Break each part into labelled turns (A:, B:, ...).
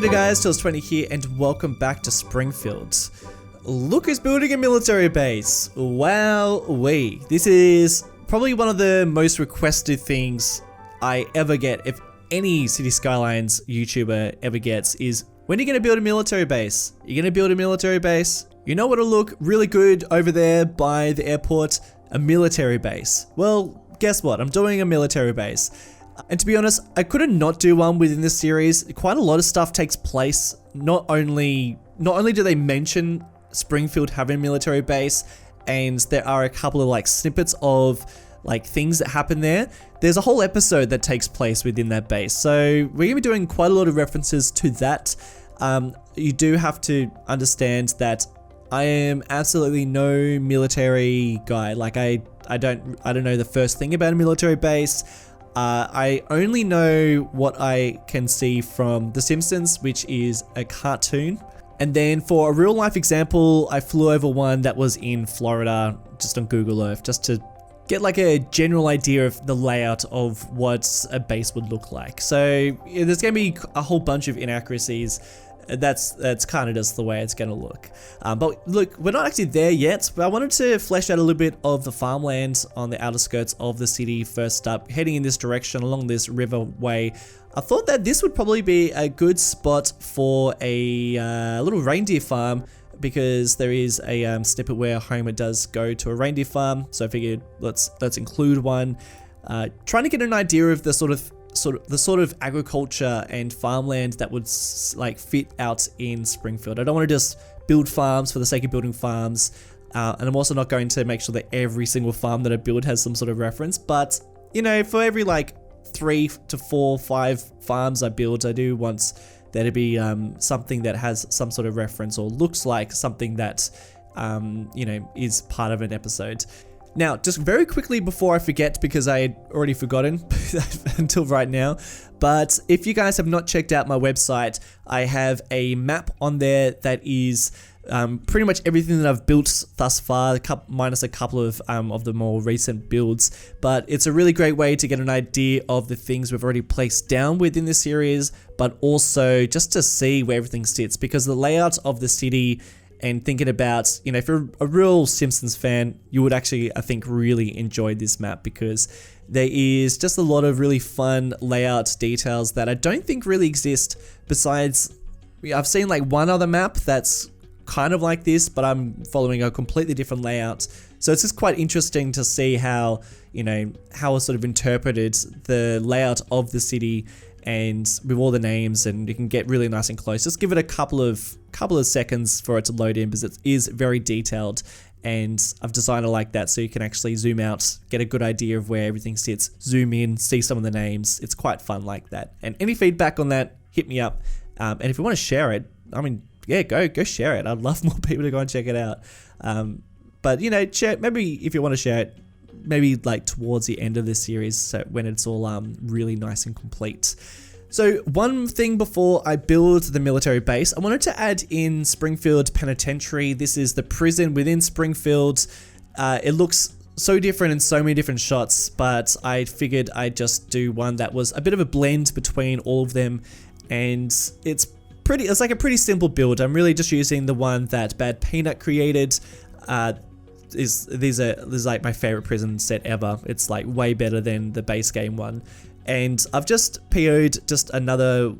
A: G'day guys, Tails20 here and welcome back to Springfield. Look who's building a military base. Wowee. This is probably one of the most requested things I ever get, if any Cities Skylines YouTuber ever gets, is when are you going to build a military base? You're going to build a military base? You know what'll look really good over there by the airport? A military base. Well, guess what? I'm doing a military base. And to be honest, I couldn't not do one within this series. Quite a lot of stuff takes place. Not only do they mention Springfield having a military base, and there are a couple of like snippets of like things that happen there. There's a whole episode that takes place within that base. So we're gonna be doing quite a lot of references to that. You do have to understand that I am absolutely no military guy. Like I don't know the first thing about a military base. I only know what I can see from The Simpsons, which is a cartoon. And then for a real life example, I flew over one that was in Florida, just on Google Earth, just to get like a general idea of the layout of what a base would look like. So yeah, there's gonna be a whole bunch of inaccuracies. That's kind of just the way it's gonna look. But look, we're not actually there yet, but I wanted to flesh out a little bit of the farmland on the outer skirts of the city first up, heading in this direction along this riverway. I thought that this would probably be a good spot for a little reindeer farm, because there is a snippet where Homer does go to a reindeer farm. So I figured let's include one. Trying to get an idea of the sort of agriculture and farmland that would like fit out in Springfield. I don't want to just build farms for the sake of building farms, and I'm also not going to make sure that every single farm that I build has some sort of reference. But you know, for every like 3 to 4, 5 farms I build, I do want there to be something that has some sort of reference or looks like something that you know, is part of an episode. Now, just very quickly before I forget, because I had already forgotten until right now, but if you guys have not checked out my website, I have a map on there that is pretty much everything that I've built thus far, minus a couple of the more recent builds. But it's a really great way to get an idea of the things we've already placed down within the series, but also just to see where everything sits, because the layout of the city, and thinking about, you know, if you're a real Simpsons fan, you would actually, I think, really enjoy this map, because there is just a lot of really fun layout details that I don't think really exist. Besides, I've seen like one other map that's kind of like this, but I'm following a completely different layout. So it's just quite interesting to see how, you know, how I sort of interpreted the layout of the city, and with all the names, and you can get really nice and close. Just give it a couple of seconds for it to load in, because it is very detailed, and I've designed it like that so you can actually zoom out, get a good idea of where everything sits, zoom in, see some of the names. It's quite fun like that. And any feedback on that, hit me up. And if you want to share it, I mean, yeah, go share it. I'd love more people to go and check it out. But you know, share, maybe if you want to share it, maybe like towards the end of this series, so when it's all really nice and complete. So one thing before I build the military base, I wanted to add in Springfield Penitentiary. This is the prison within Springfield. It looks so different in so many different shots, but I figured I'd just do one that was a bit of a blend between all of them, and it's like a pretty simple build. I'm really just using the one that Bad Peanut created. This is like my favorite prison set ever. It's like way better than the base game one. And I've just PO'd just another,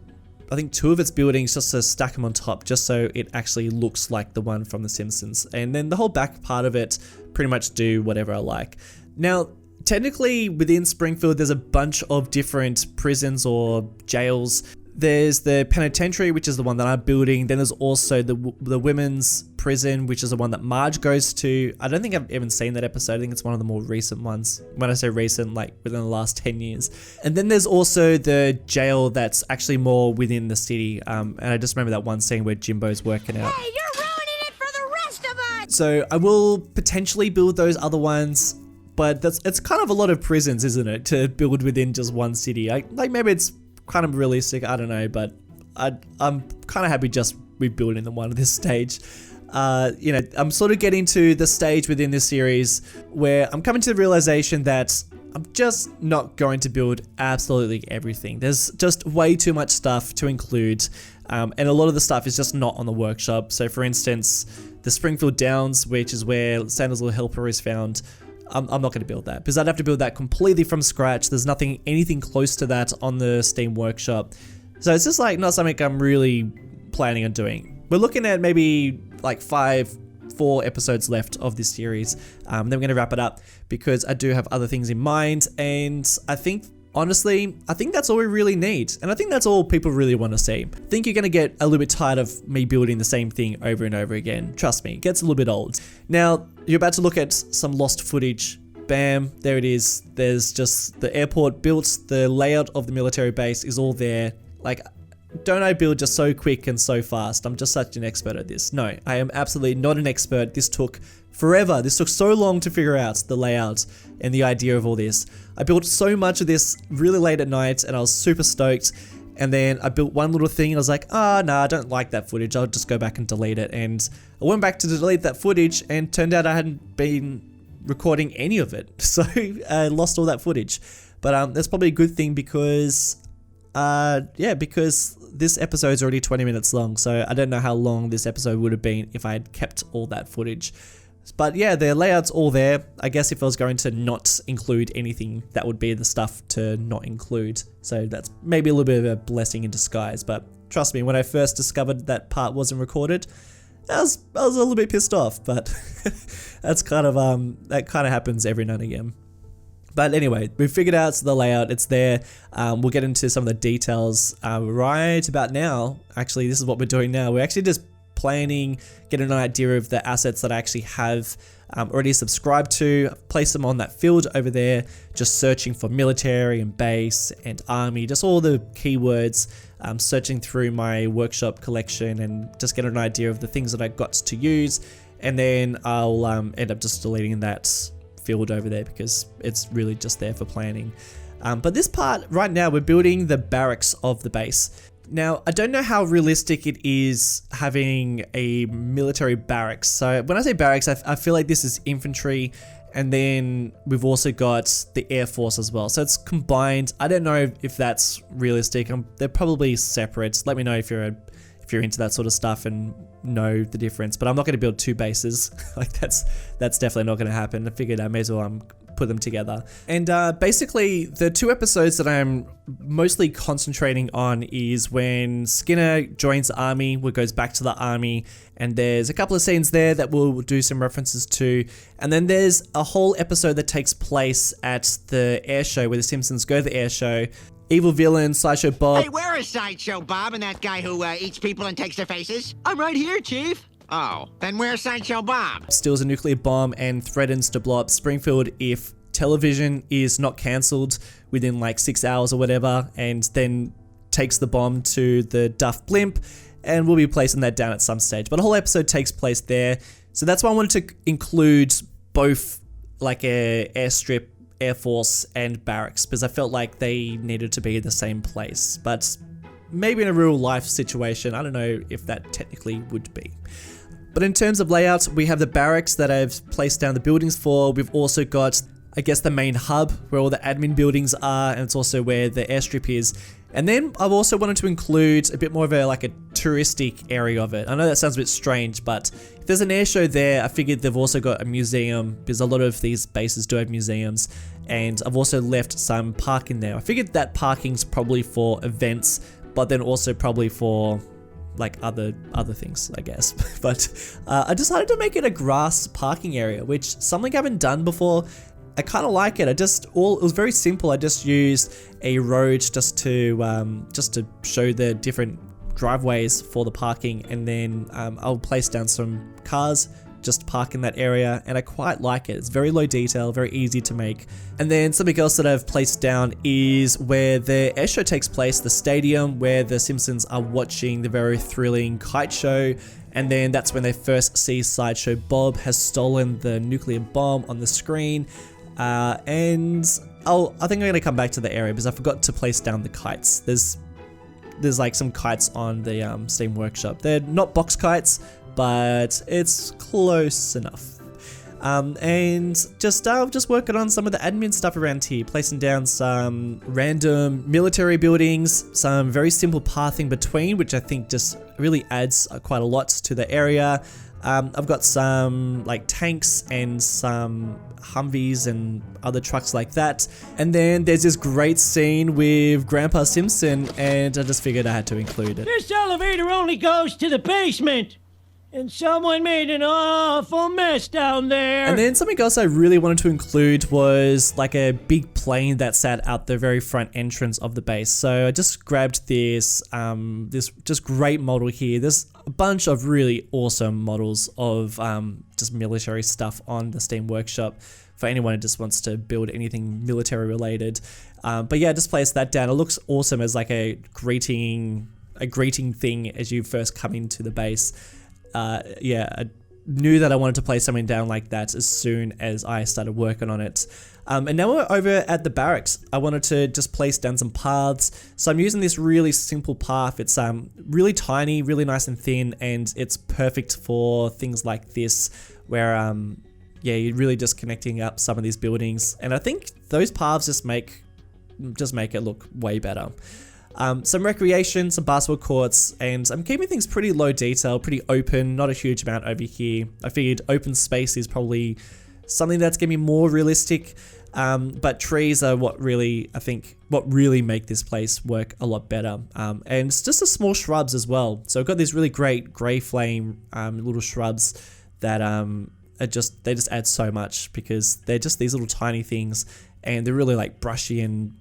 A: I think 2 of its buildings, just to stack them on top, just so it actually looks like the one from The Simpsons. And then the whole back part of it, pretty much do whatever I like. Now, technically within Springfield, there's a bunch of different prisons or jails. There's the penitentiary, which is the one that I'm building. Then there's also the women's prison, which is the one that Marge goes to. I don't think I've even seen that episode. I think it's one of the more recent ones. When I say recent, like within the last 10 years. And then there's also the jail that's actually more within the city. And I just remember that one scene where Jimbo's working out.
B: Hey, you're ruining it for the rest of us!
A: So I will potentially build those other ones, but it's kind of a lot of prisons, isn't it, to build within just one city. Like maybe it's kind of realistic, I don't know, but I'm kind of happy just rebuilding the one at this stage. You know, I'm sort of getting to the stage within this series where I'm coming to the realization that I'm just not going to build absolutely everything. There's just way too much stuff to include. And a lot of the stuff is just not on the workshop. So for instance, the Springfield Downs, which is where Santa's Little Helper is found, I'm not going to build that because I'd have to build that completely from scratch. There's anything close to that on the Steam Workshop. So it's just like not something I'm really planning on doing. We're looking at maybe like 4 episodes left of this series. Then we're going to wrap it up because I do have other things in mind. And I think, honestly, that's all we really need. And I think that's all people really want to see. I think you're going to get a little bit tired of me building the same thing over and over again. Trust me, it gets a little bit old. Now, you're about to look at some lost footage. Bam, there it is. There's just the airport built. The layout of the military base is all there. Like, don't I build just so quick and so fast? I'm just such an expert at this. No, I am absolutely not an expert. This took forever. This took so long to figure out the layout and the idea of all this. I built so much of this really late at night and I was super stoked. And then I built one little thing and I was like, nah, I don't like that footage. I'll just go back and delete it. And I went back to delete that footage and turned out I hadn't been recording any of it. So I lost all that footage. But that's probably a good thing because because this episode's already 20 minutes long, so I don't know how long this episode would have been if I had kept all that footage. But yeah, the layout's all there. I guess if I was going to not include anything, that would be the stuff to not include. So that's maybe a little bit of a blessing in disguise, but trust me, when I first discovered that part wasn't recorded, I was a little bit pissed off, but that's that kind of happens every now and again. But anyway, we figured out the layout, it's there. We'll get into some of the details right about now. Actually, this is what we're doing now. We're actually just planning, getting an idea of the assets that I actually have already subscribed to. I've placed them on that field over there, just searching for military and base and army, just all the keywords, searching through my workshop collection and just get an idea of the things that I got to use. And then I'll end up just deleting that field over there because it's really just there for planning. But this part right now, we're building the barracks of the base. Now, I don't know how realistic it is having a military barracks. So when I say barracks, I feel like this is infantry, and then we've also got the Air Force as well. So it's combined. I don't know if that's realistic. They're probably separate. Let me know if you're into that sort of stuff and know the difference. But I'm not going to build 2 bases. Like that's definitely not going to happen. I figured I may as well put them together. And basically the 2 episodes that I'm mostly concentrating on is when Skinner joins the army, goes back to the army, and there's a couple of scenes there that we'll do some references to. And then there's a whole episode that takes place at the air show where the Simpsons go to the air show. Evil villain, Sideshow Bob.
C: Hey, where is Sideshow Bob and that guy who eats people and takes their faces?
D: I'm right here, Chief.
C: Oh, then where's Sideshow Bob?
A: Steals a nuclear bomb and threatens to blow up Springfield if television is not cancelled within like 6 hours or whatever, and then takes the bomb to the Duff blimp, and we'll be placing that down at some stage. But the whole episode takes place there. So that's why I wanted to include both like a airstrip, Air Force, and Barracks, because I felt like they needed to be in the same place. But maybe in a real life situation, I don't know if that technically would be. But in terms of layout, we have the barracks that I've placed down the buildings for. We've also got, I guess, the main hub where all the admin buildings are, and it's also where the airstrip is. And then I've also wanted to include a bit more of a touristic area of it. I know that sounds a bit strange, but if there's an air show there, I figured they've also got a museum, because a lot of these bases do have museums. And I've also left some parking there. I figured that parking's probably for events, but then also probably for like other things, I guess. But I decided to make it a grass parking area, which something I haven't done before. I kind of like it. It was very simple. I just used a road just to show the different driveways for the parking, and then I'll place down some cars just park in that area, and I quite like it. It's very low detail, very easy to make. And then something else that I've placed down is where the air show takes place, the stadium where the Simpsons are watching the very thrilling kite show. And then that's when they first see Sideshow Bob has stolen the nuclear bomb on the screen. And I think I'm going to come back to the area because I forgot to place down the kites. There's like some kites on the Steam Workshop. They're not box kites, but it's close enough. And just working on some of the admin stuff around here, placing down some random military buildings, some very simple pathing between, which I think just really adds quite a lot to the area. I've got some like tanks and some Humvees and other trucks like that. And then there's this great scene with Grandpa Simpson, and I just figured I had to include it.
D: This elevator only goes to the basement. And someone made an awful mess down there.
A: And then something else I really wanted to include was like a big plane that sat out the very front entrance of the base. So I just grabbed this just great model here. There's a bunch of really awesome models of just military stuff on the Steam Workshop for anyone who just wants to build anything military related. But yeah, just place that down. It looks awesome as like a greeting thing as you first come into the base. Yeah, I knew that I wanted to place something down like that as soon as I started working on it. And now we're over at the barracks. I wanted to just place down some paths. So I'm using this really simple path. It's really tiny, really nice and thin, and it's perfect for things like this where yeah, you're really just connecting up some of these buildings. And I think those paths just make it look way better. Some recreation, some basketball courts, and I'm keeping things pretty low detail, pretty open, not a huge amount over here. I figured open space is probably something that's going to be more realistic, but trees are what really make this place work a lot better. And it's just the small shrubs as well. So I've got these really great grey flame little shrubs that they just add so much because they're just these little tiny things, and they're really like brushy and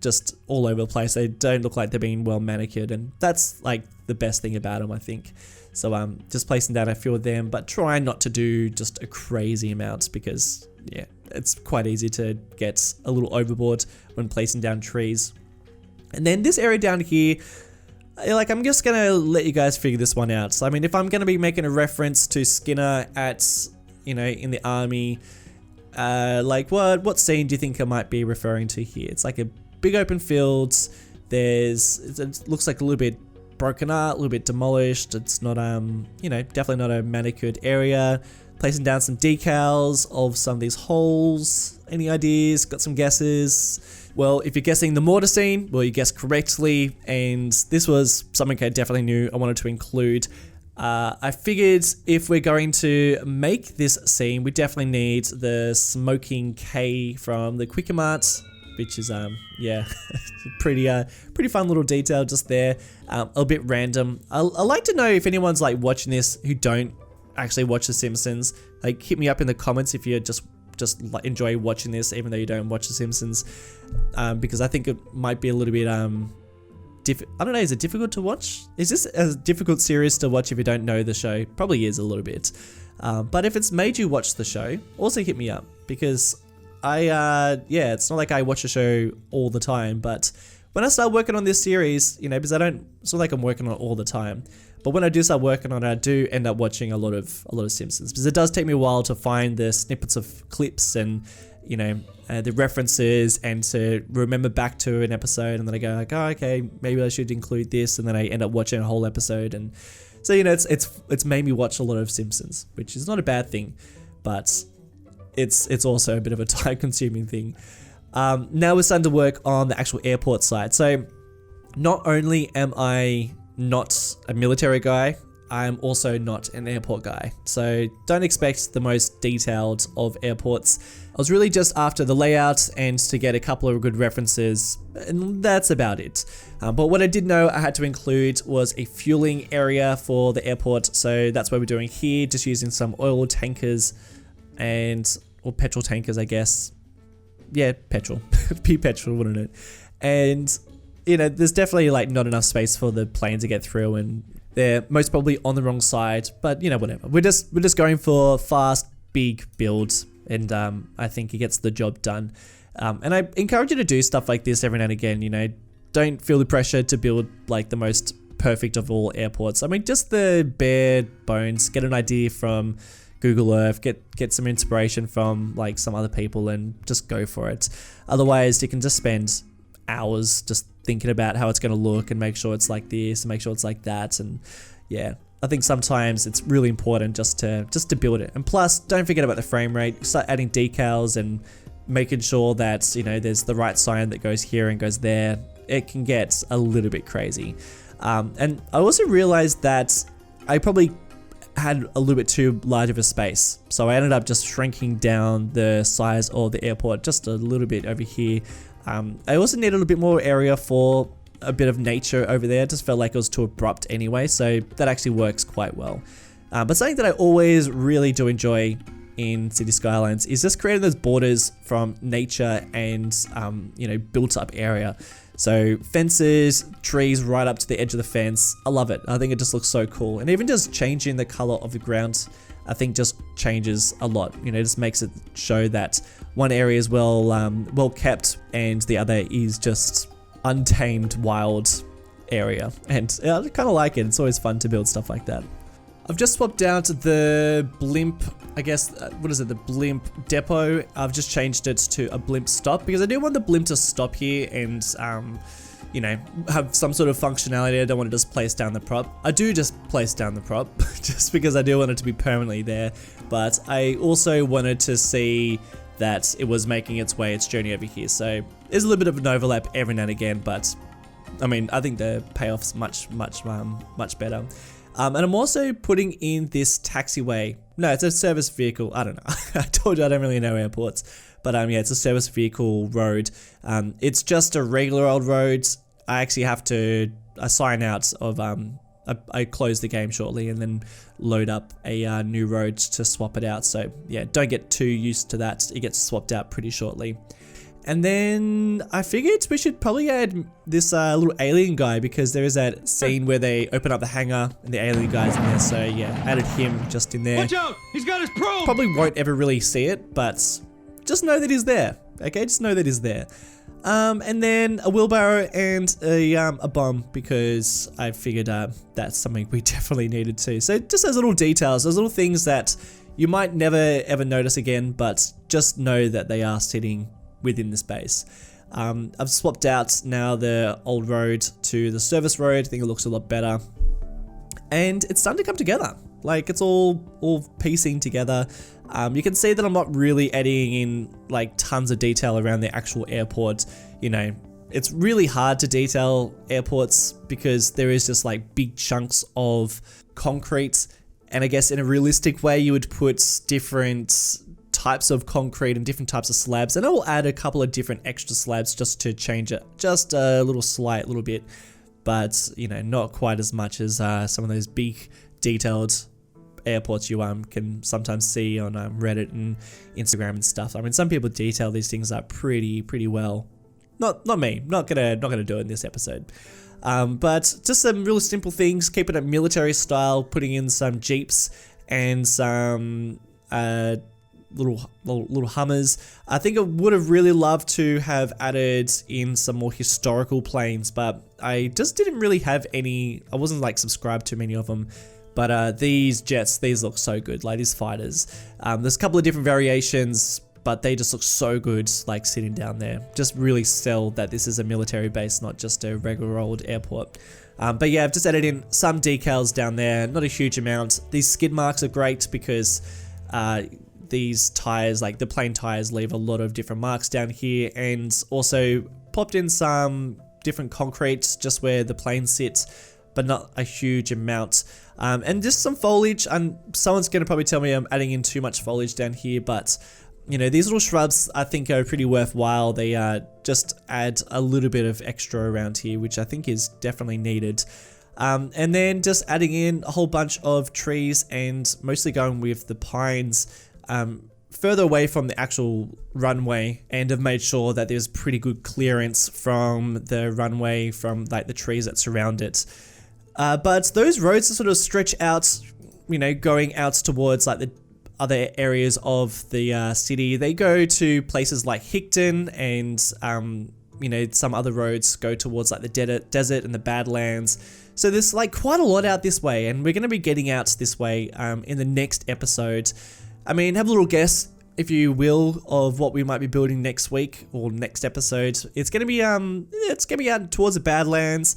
A: just all over the place. They don't look like they're being well manicured, and that's like the best thing about them, I think. So just placing down a few of them, but try not to do just a crazy amount because yeah, it's quite easy to get a little overboard when placing down trees. And then this area down here, like I'm just gonna let you guys figure this one out. So I mean, if I'm gonna be making a reference to Skinner at, you know, in the army, like what scene do you think I might be referring to here? It's like a big open fields. It looks like a little bit broken up, a little bit demolished. It's not, you know, definitely not a manicured area. Placing down some decals of some of these holes. Any ideas? Got some guesses? Well, if you're guessing the mortar scene, well, you guessed correctly. And this was something I definitely knew I wanted to include. I figured if we're going to make this scene, we definitely need the smoking K from the Quicker Mart, which is yeah, pretty fun little detail just there. A bit random. I like to know if anyone's like watching this who don't actually watch The Simpsons. Like, hit me up in the comments if you just enjoy watching this, even though you don't watch The Simpsons, because I think it might be a little bit I don't know. Is it difficult to watch? Is this a difficult series to watch if you don't know the show? Probably is a little bit. But if it's made you watch the show, also hit me up because yeah, it's not like I watch the show all the time, but when I start working on this series, you know, because it's not like I'm working on it all the time, but when I do start working on it, I do end up watching a lot of Simpsons, because it does take me a while to find the snippets of clips and, you know, the references, and to remember back to an episode, and then I go like, oh, okay, maybe I should include this, and then I end up watching a whole episode. And so, you know, it's made me watch a lot of Simpsons, which is not a bad thing, but it's also a bit of a time-consuming thing. Now we're starting to work on the actual airport side. So not only am I not a military guy, I'm also not an airport guy. So don't expect the most detailed of airports. I was really just after the layout and to get a couple of good references, and that's about it. But what I did know I had to include was a fueling area for the airport. So that's what we're doing here, just using some oil tankers or petrol tankers, I guess. Yeah, petrol. Be petrol, wouldn't it? And, you know, there's definitely like not enough space for the plane to get through, and they're most probably on the wrong side, but you know, whatever. We're just going for fast, big builds, and I think it gets the job done. And I encourage you to do stuff like this every now and again. You know, don't feel the pressure to build like the most perfect of all airports. I mean, just the bare bones. Get an idea from Google Earth, get some inspiration from like some other people, and just go for it. Otherwise, you can just spend hours just thinking about how it's going to look and make sure it's like this and make sure it's like that, and yeah, I think sometimes it's really important just to build it. And plus, don't forget about the frame rate. Start adding decals and making sure that, you know, there's the right sign that goes here and goes there. It can get a little bit crazy. And I also realized that I probably had a little bit too large of a space. So I ended up just shrinking down the size of the airport just a little bit over here. I also needed a bit more area for a bit of nature over there. It just felt like it was too abrupt anyway, so that actually works quite well. But something that I always really do enjoy in City Skylines is just creating those borders from nature and you know, built up area. So fences, trees right up to the edge of the fence. I love it. I think it just looks so cool. And even just changing the color of the ground, I think just changes a lot. You know, it just makes it show that one area is well kept and the other is just untamed wild area. And I kind of like it. It's always fun to build stuff like that. I've just swapped out the blimp, I guess, what is it, the blimp depot. I've just changed it to a blimp stop because I do want the blimp to stop here and, you know, have some sort of functionality. I don't want to just place down the prop. I do just place down the prop just because I do want it to be permanently there. But I also wanted to see that it was making its journey over here. So there's a little bit of an overlap every now and again, but I mean, I think the payoff's much better. And I'm also putting in this taxiway. No, it's a service vehicle. I don't know. I told you I don't really know airports, but yeah, it's a service vehicle road. It's just a regular old road. I actually have to sign out of I close the game shortly and then load up a new road to swap it out. So yeah, don't get too used to that. It gets swapped out pretty shortly. And then I figured we should probably add this little alien guy because there is that scene where they open up the hangar and the alien guy's in there. So yeah, added him just in there.
D: Watch out! He's got his probe!
A: Probably won't ever really see it, but just know that he's there. Okay, just know that he's there. And then a wheelbarrow and a bomb because I figured that's something we definitely needed to. So just those little details, those little things that you might never ever notice again, but just know that they are sitting within the space. I've swapped out now the old road to the service road. I think it looks a lot better. And it's starting to come together. Like it's all piecing together. You can see that I'm not really adding in like tons of detail around the actual airport. You know, it's really hard to detail airports because there is just like big chunks of concrete. And I guess in a realistic way, you would put different types of concrete and different types of slabs, and I will add a couple of different extra slabs just to change it just a little bit, but you know, not quite as much as some of those big detailed airports you can sometimes see on Reddit and Instagram and stuff. I mean, some people detail these things up pretty well. Not me. Not gonna do it in this episode. But just some real simple things, keeping it military style, putting in some jeeps and some little Hummers. I think I would have really loved to have added in some more historical planes, but I just didn't really have any. I wasn't like subscribed to many of them. But these jets, these look so good, like these fighters. There's a couple of different variations, but they just look so good, like sitting down there. Just really sell that this is a military base, not just a regular old airport. But yeah, I've just added in some decals down there, not a huge amount. These skid marks are great because these tires, like the plain tires, leave a lot of different marks down here, and also popped in some different concrete just where the plane sits, but not a huge amount. And just some foliage, and someone's going to probably tell me I'm adding in too much foliage down here, but you know, these little shrubs I think are pretty worthwhile. They just add a little bit of extra around here, which I think is definitely needed. And then just adding in a whole bunch of trees and mostly going with the pines further away from the actual runway, and have made sure that there's pretty good clearance from the runway from like the trees that surround it. But those roads sort of stretch out, you know, going out towards like the other areas of the city. They go to places like Hickton, and you know, some other roads go towards like the desert and the Badlands. So there's like quite a lot out this way, and we're going to be getting out this way in the next episode. I mean, have a little guess. if you will, of what we might be building next week or next episode. It's gonna be out towards the Badlands,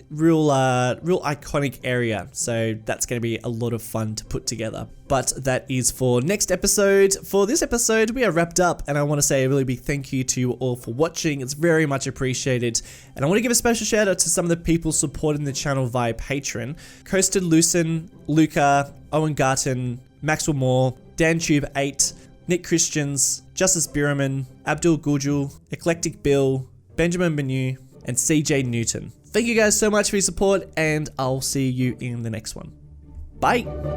A: real iconic area. So that's gonna be a lot of fun to put together. But that is for next episode. For this episode, we are wrapped up, and I want to say a really big thank you to you all for watching. It's very much appreciated. And I want to give a special shout out to some of the people supporting the channel via Patreon. Coasted Lucen, Luca, Owen Garton, Maxwell Moore, DanTube8, Nick Christians, Justice Bierman, Abdul Gujul, Eclectic Bill, Benjamin Menu, and CJ Newton. Thank you guys so much for your support, and I'll see you in the next one. Bye!